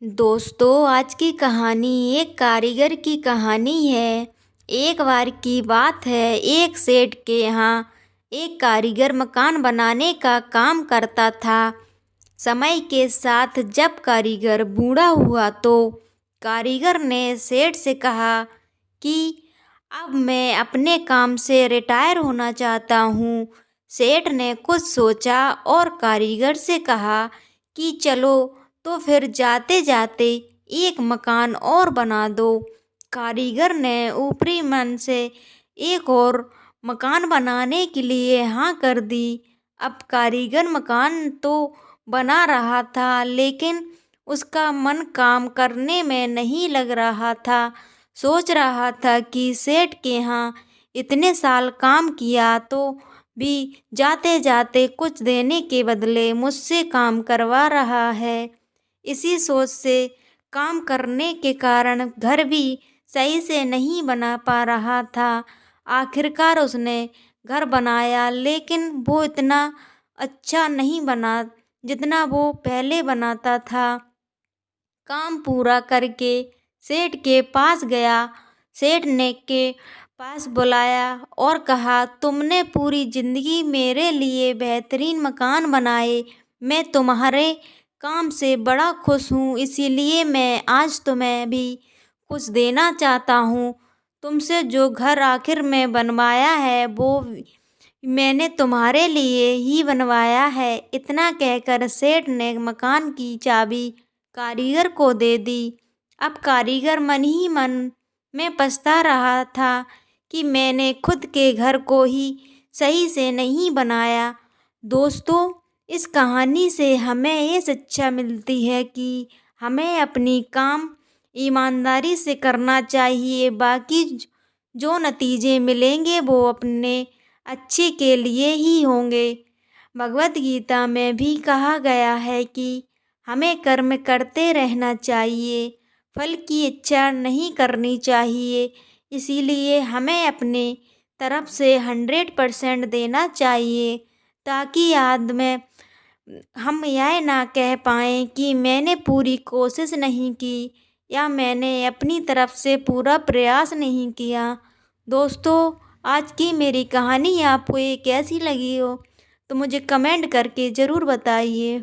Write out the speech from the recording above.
दोस्तों, आज की कहानी एक कारीगर की कहानी है। एक बार की बात है, एक सेठ के यहाँ एक कारीगर मकान बनाने का काम करता था। समय के साथ जब कारीगर बूढ़ा हुआ तो कारीगर ने सेठ से कहा कि अब मैं अपने काम से रिटायर होना चाहता हूँ। सेठ ने कुछ सोचा और कारीगर से कहा कि चलो तो फिर जाते जाते एक मकान और बना दो। कारीगर ने ऊपरी मन से एक और मकान बनाने के लिए हाँ कर दी। अब कारीगर मकान तो बना रहा था, लेकिन उसका मन काम करने में नहीं लग रहा था। सोच रहा था कि सेठ के यहाँ इतने साल काम किया तो भी जाते जाते कुछ देने के बदले मुझसे काम करवा रहा है। इसी सोच से काम करने के कारण घर भी सही से नहीं बना पा रहा था। आखिरकार उसने घर बनाया, लेकिन वो इतना अच्छा नहीं बना जितना वो पहले बनाता था। काम पूरा करके सेठ के पास गया। सेठ ने के पास बुलाया और कहा, तुमने पूरी जिंदगी मेरे लिए बेहतरीन मकान बनाए। मैं तुम्हारे काम से बड़ा खुश हूँ, इसीलिए मैं आज तुम्हें भी कुछ देना चाहता हूँ। तुमसे जो घर आखिर में बनवाया है वो मैंने तुम्हारे लिए ही बनवाया है। इतना कहकर सेठ ने मकान की चाबी कारीगर को दे दी। अब कारीगर मन ही मन में पछता रहा था कि मैंने खुद के घर को ही सही से नहीं बनाया। दोस्तों, इस कहानी से हमें ये शिक्षा मिलती है कि हमें अपनी काम ईमानदारी से करना चाहिए। बाकी जो नतीजे मिलेंगे वो अपने अच्छे के लिए ही होंगे। भगवत गीता में भी कहा गया है कि हमें कर्म करते रहना चाहिए, फल की इच्छा नहीं करनी चाहिए। इसीलिए हमें अपने तरफ से 100% देना चाहिए, ताकि बाद में हम यह ना कह पाएँ कि मैंने पूरी कोशिश नहीं की या मैंने अपनी तरफ से पूरा प्रयास नहीं किया। दोस्तों, आज की मेरी कहानी आपको ये कैसी लगी हो तो मुझे कमेंट करके ज़रूर बताइए।